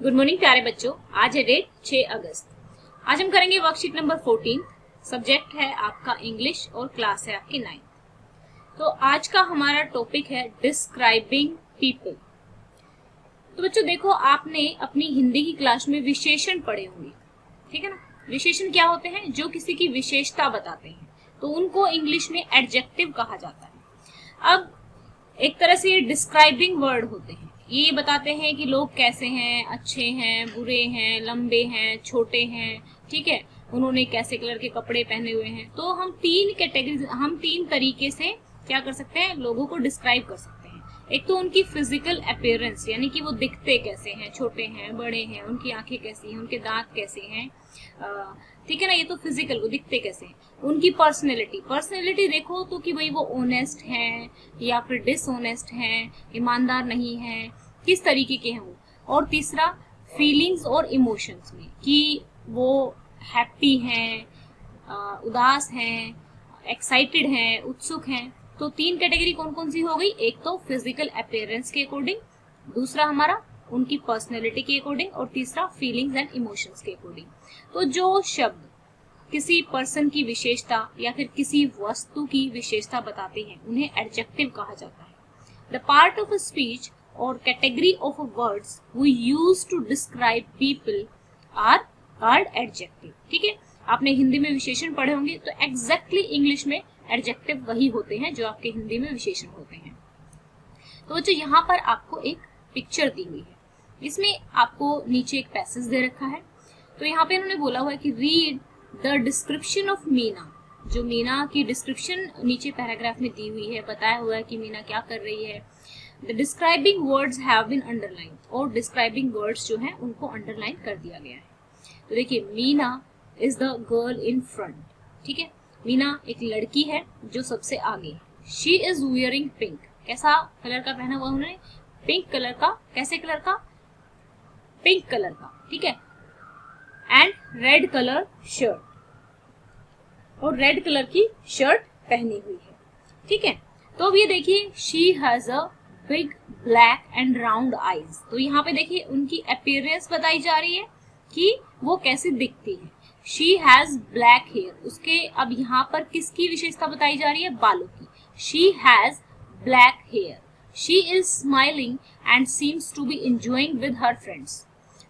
Good morning प्यारे बच्चों। आज है डेट 6 अगस्त। आज हम करेंगे वर्कशीट नंबर 14। सब्जेक्ट है आपका इंग्लिश और क्लास है आपकी 9। तो आज का हमारा टॉपिक है डिस्क्राइबिंग पीपल। तो बच्चों देखो, आपने अपनी हिंदी की क्लास में विशेषण पढ़े होंगे, ठीक है ना। विशेषण क्या होते हैं? जो किसी की विशेषता बताते हैं, तो उनको इंग्लिश में एडजेक्टिव कहा जाता है। अब एक तरह से ये डिस्क्राइबिंग वर्ड होते हैं, ये बताते हैं कि लोग कैसे हैं, अच्छे हैं, बुरे हैं, लंबे हैं, छोटे हैं, ठीक है, उन्होंने कैसे कलर के कपड़े पहने हुए हैं। तो हम तीन तरीके से क्या कर सकते हैं, लोगों को डिस्क्राइब कर सकते हैं। एक तो उनकी फिजिकल अपीयरेंस, यानी कि वो दिखते कैसे हैं, छोटे हैं, बड़े हैं, उनकी आंखें कैसी हैं, उनके दांत कैसे हैं, ठीक है ना, ये तो फिजिकल, वो दिखते कैसे हैं। उनकी पर्सनैलिटी देखो तो कि भाई वो ऑनेस्ट हैं या फिर डिसऑनेस्ट हैं, ईमानदार नहीं हैं, किस तरीके के हैं वो। और तीसरा फीलिंग्स और इमोशंस में, कि वो हैप्पी हैं, उदास हैं, एक्साइटेड हैं, उत्सुक हैं। तो तीन कैटेगरी कौन कौन सी हो गई? एक तो फिजिकल अपीयरेंस के अकॉर्डिंग, दूसरा हमारा उनकी पर्सनैलिटी के अकॉर्डिंग, और तीसरा फीलिंग्स एंड इमोशंस के अकॉर्डिंग। तो जो शब्द किसी पर्सन की विशेषता या फिर किसी वस्तु की विशेषता बताते हैं, उन्हें एडजेक्टिव कहा जाता है। The part of a speech और category of words we use to describe people are called adjective. ठीक है, आपने हिंदी में विशेषण पढ़े होंगे, तो एग्जैक्टली इंग्लिश में एडजेक्टिव वही होते हैं जो आपके हिंदी में विशेषण होते हैं। तो बच्चों यहाँ पर आपको एक पिक्चर दी हुई है, इसमें आपको नीचे एक पैसेज दे रखा है। तो यहाँ पे इन्होंने बोला हुआ है कि read the description of Meena. जो मीना की डिस्क्रिप्शन नीचे पैराग्राफ में दी हुई है, बताया हुआ है कि मीना क्या कर रही है। The describing words have been underline, और डिस्क्राइबिंग वर्ड्स जो है उनको अंडरलाइन कर दिया गया है। तो देखिए, Meena is the girl in front, ठीक है, मीना एक लड़की है जो सबसे आगे है। शी इज वियरिंग पिंक, कैसा कलर का पहना हुआ उन्होंने? पिंक कलर का। कैसे कलर का? पिंक कलर का, ठीक है। एंड रेड कलर शर्ट, और रेड कलर की शर्ट पहनी हुई है, ठीक है। तो अब ये देखिए, she has a big black and round eyes. तो यहाँ पे देखिए उनकी अपीयरेंस बताई जा रही है कि वो कैसी दिखती है। शी हैज ब्लैक हेयर, उसके अब यहाँ पर किसकी विशेषता बताई जा रही है? बालों की। She has black hair. She is smiling and seems to be enjoying with her friends.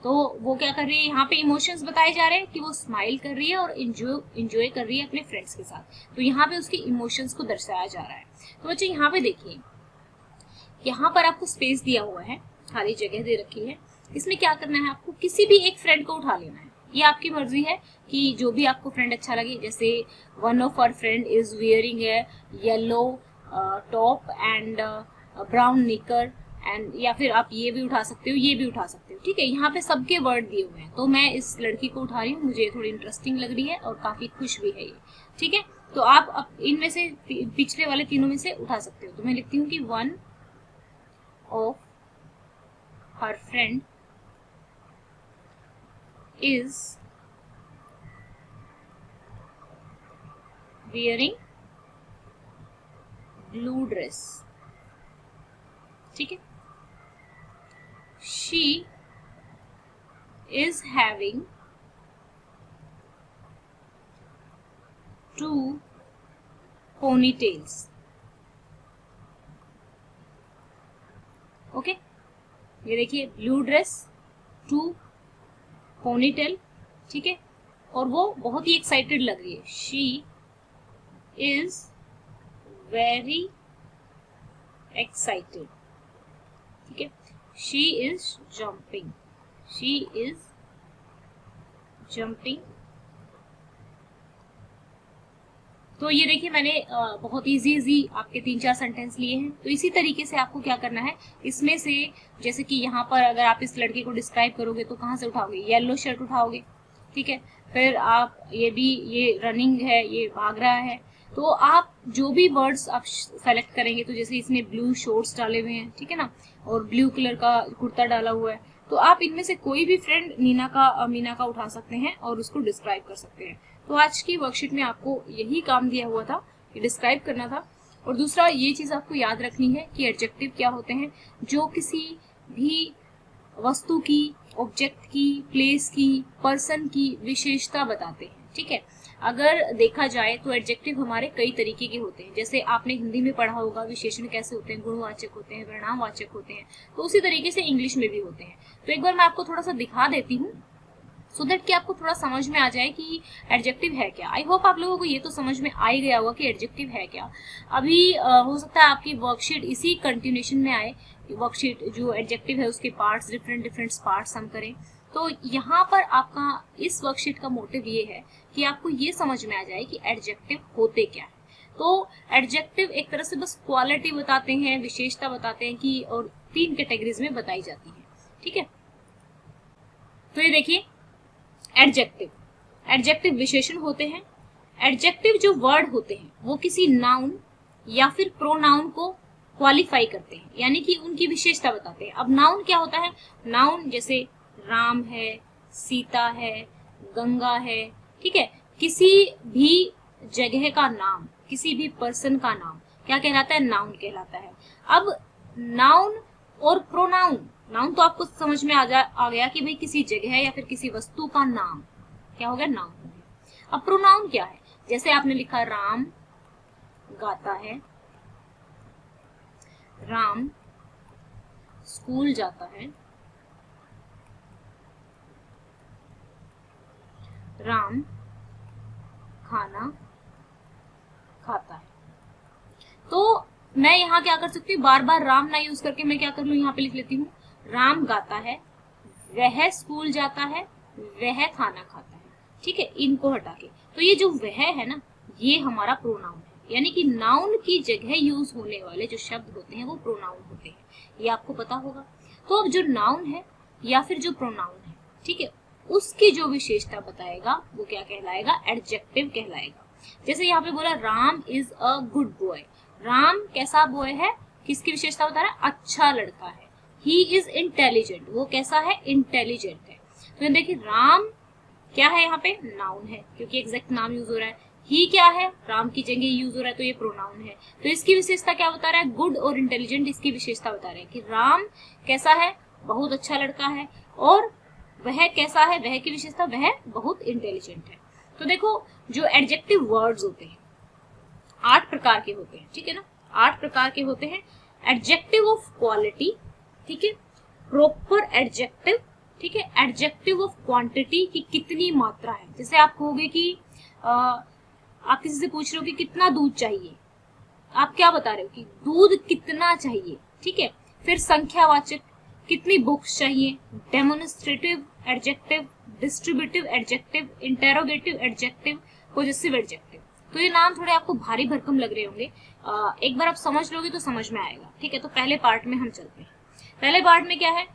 तो वो क्या कर रही है? यहाँ पे इमोशंस बताए जा रहे हैं कि वो स्माइल कर रही है और एंजॉय कर रही है अपने फ्रेंड्स के साथ। तो यहाँ पे उसकी इमोशंस को दर्शाया जा रहा है। तो बच्चे यहाँ पे देखिए, यहाँ पर आपको स्पेस दिया हुआ है, खाली जगह दे रखी है। इसमें क्या करना है, आपको किसी भी एक फ्रेंड को उठा लेना है। ये आपकी मर्जी है कि जो भी आपको फ्रेंड अच्छा लगे। जैसे one of our friend is wearing a yellow top and brown knicker, and या फिर आप ये भी उठा सकते हो, ये भी उठा सकते हो, ठीक है। यहाँ पे सबके वर्ड दिए हुए हैं, तो मैं इस लड़की को उठा रही हूँ, मुझे थोड़ी इंटरेस्टिंग लग रही है और काफी खुश भी है ये, ठीक है। तो आप इनमें से पिछले वाले तीनों में से उठा सकते हो। तो मैं लिखती हूँ कि one of her friend is wearing blue dress, ठीक है। She is having two ponytails, okay. ये देखिए, ब्लू ड्रेस, टू पोनीटेल, ठीक है, और वो बहुत ही एक्साइटेड लग रही है। शी इज वेरी एक्साइटेड, ठीक है। She is jumping, she is jumping. तो ये देखिए, मैंने बहुत इजी आपके 3-4 सेंटेंस लिए हैं। तो इसी तरीके से आपको क्या करना है, इसमें से जैसे कि यहाँ पर अगर आप इस लड़के को डिस्क्राइब करोगे तो कहाँ से उठाओगे? येलो शर्ट उठाओगे, ठीक है। फिर आप ये रनिंग है, ये भाग रहा है। तो आप जो भी वर्ड्स आप सेलेक्ट करेंगे, तो जैसे इसने ब्लू शॉर्ट्स डाले हुए हैं, ठीक है ना, और ब्लू कलर का कुर्ता डाला हुआ है, तो आप इनमें से कोई भी फ्रेंड मीना का उठा सकते हैं और उसको डिस्क्राइब कर सकते हैं। तो आज की वर्कशीट में आपको यही काम दिया हुआ था कि डिस्क्राइब करना था। और दूसरा ये चीज आपको याद रखनी है कि एडजेक्टिव क्या होते हैं, जो किसी भी वस्तु की ऑब्जेक्ट की, प्लेस की, पर्सन की विशेषता बताते हैं। ठीक है, अगर देखा जाए तो एडजेक्टिव हमारे कई तरीके के होते हैं। जैसे आपने हिंदी में पढ़ा होगा विशेषण कैसे होते हैं, गुणवाचक होते हैं, परिणामवाचक होते हैं, तो उसी तरीके से इंग्लिश में भी होते हैं। तो एक बार मैं आपको थोड़ा सा दिखा देती हूँ सो दैट कि आपको थोड़ा समझ में आ जाए कि एडजेक्टिव है क्या। आई होप आप लोगों को ये तो समझ में आ ही गया होगा कि एडजेक्टिव है क्या। अभी हो सकता है आपकी वर्कशीट इसी कंटिन्यूएशन में आए, वर्कशीट जो एडजेक्टिव है उसके पार्ट्स, डिफरेंट पार्ट्स हम करें। तो यहाँ पर आपका इस वर्कशीट का मोटिव ये है कि आपको ये समझ में आ जाए कि एडजेक्टिव होते क्या है। तो एडजेक्टिव एक तरह से बस क्वालिटी बताते हैं, विशेषता बताते हैं कि, और 3 कैटेगरीज में बताई जाती है। ठीक है, तो ये देखिए एडजेक्टिव विशेषण होते हैं। एडजेक्टिव जो वर्ड होते हैं वो किसी नाउन या फिर प्रोनाउन को क्वालिफाई करते हैं, यानी कि उनकी विशेषता बताते हैं। अब नाउन क्या होता है, नाउन जैसे राम है, सीता है, गंगा है। ठीक है, किसी भी जगह का नाम, किसी भी पर्सन का नाम क्या कहलाता है, नाउन कहलाता है। अब नाउन और प्रोनाउन, नाउन तो आपको समझ में आ गया कि भाई किसी जगह या फिर किसी वस्तु का नाम क्या हो गया, नाउन हो गया। अब प्रोनाउन क्या है, जैसे आपने लिखा राम गाता है, राम स्कूल जाता है, राम खाना खाता है। तो मैं यहाँ क्या कर सकती हूँ, बार बार राम ना यूज करके मैं क्या कर लूँ, यहाँ पे लिख लेती हूँ राम गाता है, वह स्कूल जाता है, वह खाना खाता है। ठीक है, इनको हटा के, तो ये जो वह है ना, ये हमारा प्रोनाउन है, यानी कि नाउन की जगह यूज होने वाले जो शब्द होते हैं वो प्रोनाउन होते हैं, ये आपको पता होगा। तो अब जो नाउन है या फिर जो प्रोनाउन है, ठीक है, उसकी जो विशेषता बताएगा वो क्या कहलाएगा, एडजेक्टिव कहलाएगा। जैसे यहाँ पे बोला Ram is a good boy, Ram कैसा बॉय है, किसकी विशेषता बता रहा है, अच्छा लड़का है। ही इज इंटेलिजेंट, वो कैसा है, इंटेलिजेंट है। तो देखिए राम क्या है, यहाँ पे नाउन है क्योंकि एग्जैक्ट नाम यूज हो रहा है। ही क्या है, राम की जगह यूज हो रहा है तो ये प्रोनाउन है। तो इसकी विशेषता क्या बता रहा है, गुड और इंटेलिजेंट, इसकी विशेषता बता रहे हैं कि राम कैसा है, बहुत अच्छा लड़का है, और वह कैसा है, वह की विशेषता वह बहुत इंटेलिजेंट है। तो देखो जो एडजेक्टिव वर्ड्स होते हैं 8 प्रकार के होते हैं, ठीक है ना, 8 प्रकार के होते हैं। एडजेक्टिव ऑफ क्वालिटी, ठीक है, प्रॉपर एडजेक्टिव, ठीक है, एडजेक्टिव ऑफ क्वांटिटी की कितनी मात्रा है। जैसे आप कहोगे कि आप किसी से पूछ रहे हो कि कितना दूध चाहिए, आप क्या बता रहे हो कि दूध कितना चाहिए। ठीक है, फिर संख्यावाचक, कितनी बुक्स चाहिए, demonstrative adjective, distributive adjective, interrogative adjective, possessive adjective. तो ये नाम थोड़े आपको भारी भरकम लग रहे होंगे, एक बार आप समझ लोगे तो समझ में आएगा। ठीक है, तो पहले पार्ट में हम चलते हैं। पहले पार्ट में क्या है,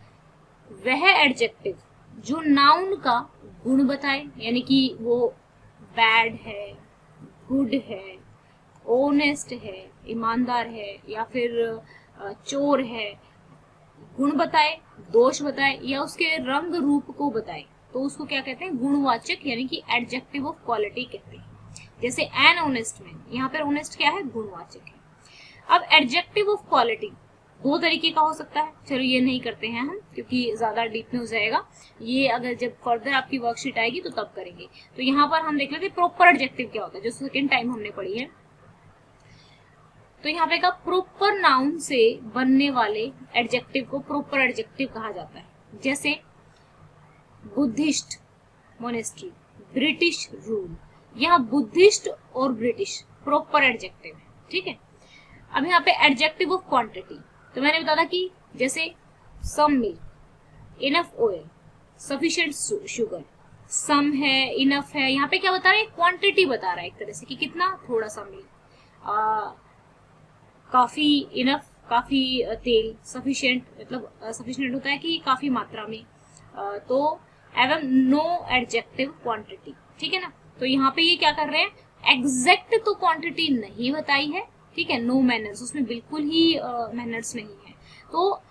वह एडजेक्टिव जो नाउन का गुण बताए, यानी कि वो बैड है, गुड है, ऑनेस्ट है, ईमानदार है, या फिर चोर है, गुण बताए, दोष बताए, या उसके रंग रूप को बताए, तो उसको क्या कहते हैं, गुणवाचक, यानी कि एडजेक्टिव ऑफ क्वालिटी कहते हैं। जैसे एन ऑनेस्ट मैन, यहाँ पर ऑनेस्ट क्या है, गुणवाचक है। अब एडजेक्टिव ऑफ क्वालिटी 2 तरीके का हो सकता है, चलो ये नहीं करते हैं हम क्योंकि ज्यादा डीप में हो जाएगा, ये अगर जब फर्दर आपकी वर्कशीट आएगी तो तब करेंगे। तो यहाँ पर हम देख लेते हैं प्रॉपर एडजेक्टिव क्या होता है, जो सेकेंड टाइम हमने पढ़ी है। तो यहाँ पे का प्रॉपर नाउन से बनने वाले एडजेक्टिव को प्रॉपर एडजेक्टिव कहा जाता है। जैसे बुद्धिस्ट मोनेस्ट्री, ब्रिटिश रूल, यहाँ बुद्धिस्ट और ब्रिटिश प्रॉपर एडजेक्टिव है। ठीक है, अब यहाँ पे एडजेक्टिव ऑफ क्वांटिटी, तो मैंने बताया कि जैसे some milk, enough oil, sufficient sugar, some है, इनफ है, यहाँ पे क्या बता रहा है, क्वांटिटी बता रहा है एक तरह से कि कितना, थोड़ा सा मिल्क, काफी, इनफ काफी तेल, सफिशिएंट मतलब सफिशिएंट होता है कि काफी मात्रा में, तो एवं नो एडजेक्टिव क्वांटिटी। ठीक है ना, तो यहाँ पे ये क्या कर रहे हैं, एग्जैक्ट तो क्वांटिटी नहीं बताई है, ठीक है, नो मैनर्स, उसमें बिल्कुल ही मैनर्स नहीं है। तो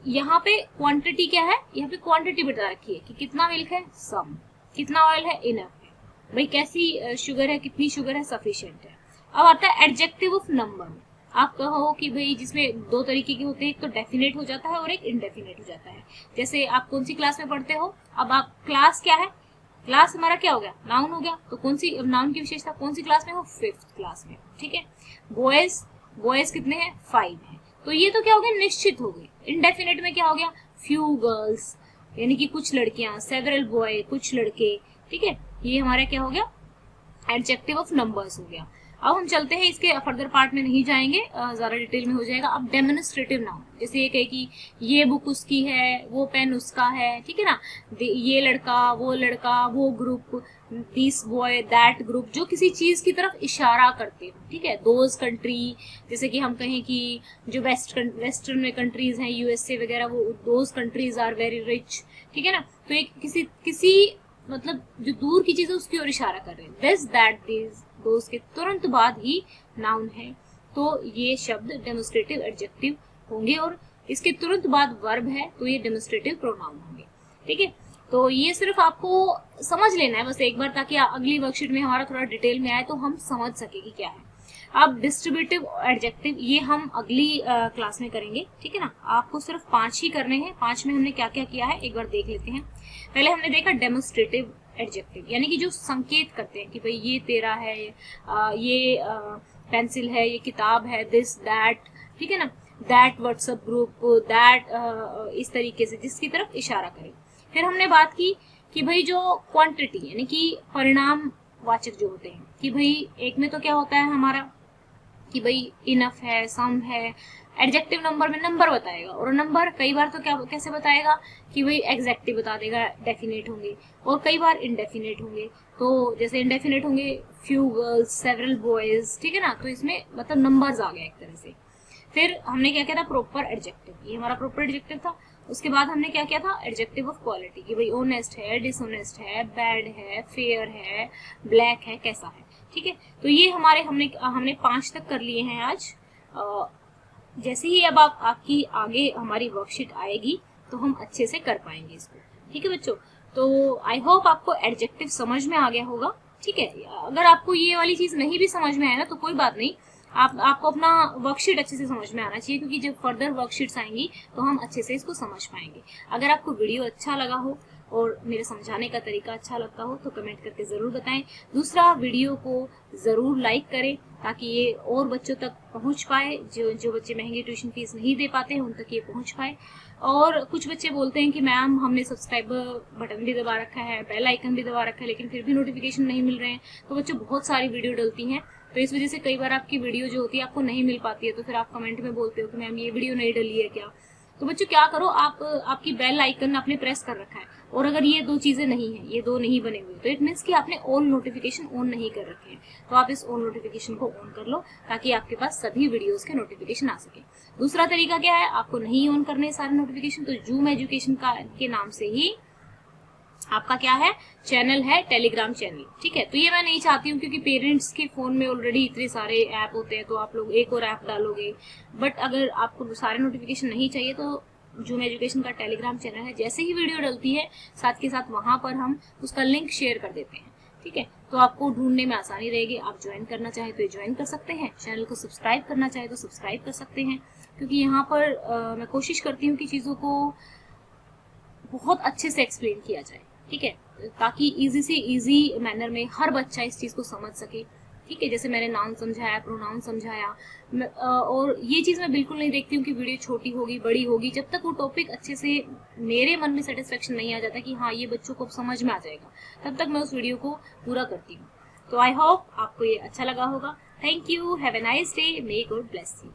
यहाँ पे क्वांटिटी क्या है, यहाँ पे क्वांटिटी बता रखी है कि कितना मिल्क है, सम, कितना ऑयल है, इनफ है, भाई कैसी शुगर है, कितनी शुगर है, सफिशिएंट है। अब आता है एडजेक्टिव ऑफ नंबर। आप कहो कि भाई जिसमें दो तरीके के होते हैं, एक तो डेफिनेट हो जाता है और एक इनडेफिनेट हो जाता है। जैसे आप कौन सी क्लास में पढ़ते हो, अब आप क्लास क्या है, क्लास हमारा क्या हो गया, नाउन हो गया। तो कौन सी नाउन की विशेषता, कौन सी क्लास में हो, 5th क्लास में, ठीक है। बॉयज, बॉयज कितने हैं, 5 हैं। तो ये तो क्या हो गया, निश्चित हो गई। इनडेफिनेट में क्या हो गया, फ्यू गर्ल्स, यानी कि कुछ लड़कियां, सेवरल बॉय, कुछ लड़के, ठीक है। ये हमारा क्या हो गया, एडजेक्टिव ऑफ नंबर्स हो गया। अब हम चलते हैं, इसके फर्दर पार्ट में नहीं जाएंगे, ज्यादा डिटेल में हो जाएगा। अब डेमोन्स्ट्रेटिव नाउन, जैसे ये कहे कि ये बुक उसकी है, वो पेन उसका है, ठीक है ना। ये लड़का, वो group, this boy, that group, जो किसी चीज की तरफ इशारा करते हो, ठीक है। दोज कंट्री, जैसे कि हम कहें कि जो वेस्टर्न में कंट्रीज हैं, यूएसए वगैरह, वो those countries are very rich, ठीक है ना। तो एक किसी मतलब जो दूर की चीज है उसकी ओर इशारा कर रहे हैं। दिस, दैट, दिस, दोस के तुरंत बाद ही नाउन है, तो ये शब्द डेमोन्स्ट्रेटिव एडजेक्टिव होंगे, और इसके तुरंत बाद वर्ब है तो ये डेमोन्स्ट्रेटिव प्रोनाउन होंगे, ठीक है। तो ये सिर्फ आपको समझ लेना है बस एक बार, ताकि अगली वर्कशीट में हमारा थोड़ा डिटेल में आए तो हम समझ सके कि क्या है। अब डिस्ट्रीब्यूटिव एडजेक्टिव ये हम अगली क्लास में करेंगे, ठीक है ना। आपको सिर्फ 5 ही करने हैं। 5 में हमने क्या क्या किया है एक बार देख लेते हैं। पहले हमने देखा डेमोन्स्ट्रेटिव एडजेक्टिव, यानी कि जो संकेत करते हैं कि भाई ये तेरा है, ये पेंसिल है, ये किताब है, दिस, दैट, ठीक है ना। दैट व्हाट्सएप ग्रुप, दैट, इस तरीके से जिसकी तरफ इशारा करें। फिर हमने बात की कि भाई जो क्वांटिटी, यानी कि परिणाम वाचक जो होते हैं, कि भाई एक में तो क्या होता है हमारा कि भाई इनफ है, सम है, एडजेक्टिव नंबर में नंबर बताएगा, और नंबर कई बार तो क्या कैसे बताएगा कि भाई एग्जैक्टिव बता देगा, डेफिनेट होंगे, और कई बार इनडेफिनेट होंगे। तो जैसे इनडेफिनेट होंगे फ्यू गर्ल्स, सेवरल बॉयज, ठीक है ना। तो इसमें मतलब नंबर्स आ गया एक तरह से। फिर हमने क्या किया था, प्रॉपर एडजेक्टिव, ये हमारा प्रॉपर एडजेक्टिव था। उसके बाद हमने क्या किया था, एडजेक्टिव ऑफ क्वालिटी, कि भाई ऑनेस्ट है, डिसऑनेस्ट है, बैड है, फेयर है, ब्लैक है, कैसा है, ठीक है। तो ये हमारे हमने 5 तक कर लिए हैं आज। जैसे ही अब आपकी आगे हमारी वर्कशीट आएगी तो हम अच्छे से कर पाएंगे इसको, ठीक है बच्चों। तो आई होप आपको एडजेक्टिव समझ में आ गया होगा, ठीक है। अगर आपको ये वाली चीज नहीं भी समझ में आए ना तो कोई बात नहीं, आपको अपना वर्कशीट अच्छे से समझ में आना चाहिए, क्योंकि जब फर्दर वर्कशीट्स आएंगी तो हम अच्छे से इसको समझ पाएंगे। अगर आपको वीडियो अच्छा लगा हो और मेरे समझाने का तरीका अच्छा लगता हो तो कमेंट करके ज़रूर बताएं। दूसरा, वीडियो को ज़रूर लाइक करें ताकि ये और बच्चों तक पहुंच पाए, जो बच्चे महंगी ट्यूशन फीस नहीं दे पाते हैं उन तक ये पहुंच पाए। और कुछ बच्चे बोलते हैं कि मैम हमने सब्सक्राइब बटन भी दबा रखा है, बेल आइकन भी दबा रखा है, लेकिन फिर भी नोटिफिकेशन नहीं मिल रहे हैं। तो बच्चों बहुत सारी वीडियो डलती हैं, तो इस वजह से कई बार आपकी वीडियो जो होती है आपको नहीं मिल पाती है, तो फिर आप कमेंट में बोलते हो कि मैम ये वीडियो नहीं डली है क्या। तो बच्चों क्या करो, आपकी बेल आइकन आपने प्रेस कर रखा है, और अगर ये 2 चीजें नहीं है, ये 2 नहीं बने हुए, तो इट मीन्स कि आपने ऑल नोटिफिकेशन ऑन नहीं कर रखे हैं। तो आप इस ऑल नोटिफिकेशन को ऑन कर लो ताकि आपके पास सभी वीडियोस के नोटिफिकेशन आ सके। दूसरा तरीका क्या है, आपको नहीं ऑन करने सारे नोटिफिकेशन, तो जूम एजुकेशन के नाम से ही आपका क्या है, चैनल है, टेलीग्राम चैनल, ठीक है। तो ये मैं नहीं चाहती हूँ, क्योंकि पेरेंट्स के फोन में ऑलरेडी इतने सारे ऐप होते हैं, तो आप लोग एक और ऐप डालोगे। बट अगर आपको सारे नोटिफिकेशन नहीं चाहिए तो जूम एजुकेशन का टेलीग्राम चैनल है, जैसे ही वीडियो डलती है साथ के साथ वहां पर हम उसका लिंक शेयर कर देते हैं, ठीक है। तो आपको ढूंढने में आसानी रहेगी। आप ज्वाइन करना चाहे तो ज्वाइन कर सकते हैं, चैनल को सब्सक्राइब करना चाहे तो सब्सक्राइब कर सकते हैं, क्योंकि यहाँ पर मैं कोशिश करती हूँ कि चीज़ों को बहुत अच्छे से एक्सप्लेन किया जाए, ठीक है, ताकि इजी से इजी मैनर में हर बच्चा इस चीज़ को समझ सके, ठीक है। जैसे मैंने नाउन समझाया, प्रोनाउन समझाया, और ये चीज़ मैं बिल्कुल नहीं देखती हूँ कि वीडियो छोटी होगी, बड़ी होगी, जब तक वो टॉपिक अच्छे से मेरे मन में सेटिस्फेक्शन नहीं आ जाता कि हाँ ये बच्चों को समझ में आ जाएगा, तब तक मैं उस वीडियो को पूरा करती हूँ। तो आई होप आपको ये अच्छा लगा होगा। Thank you, have a nice day, may God bless you.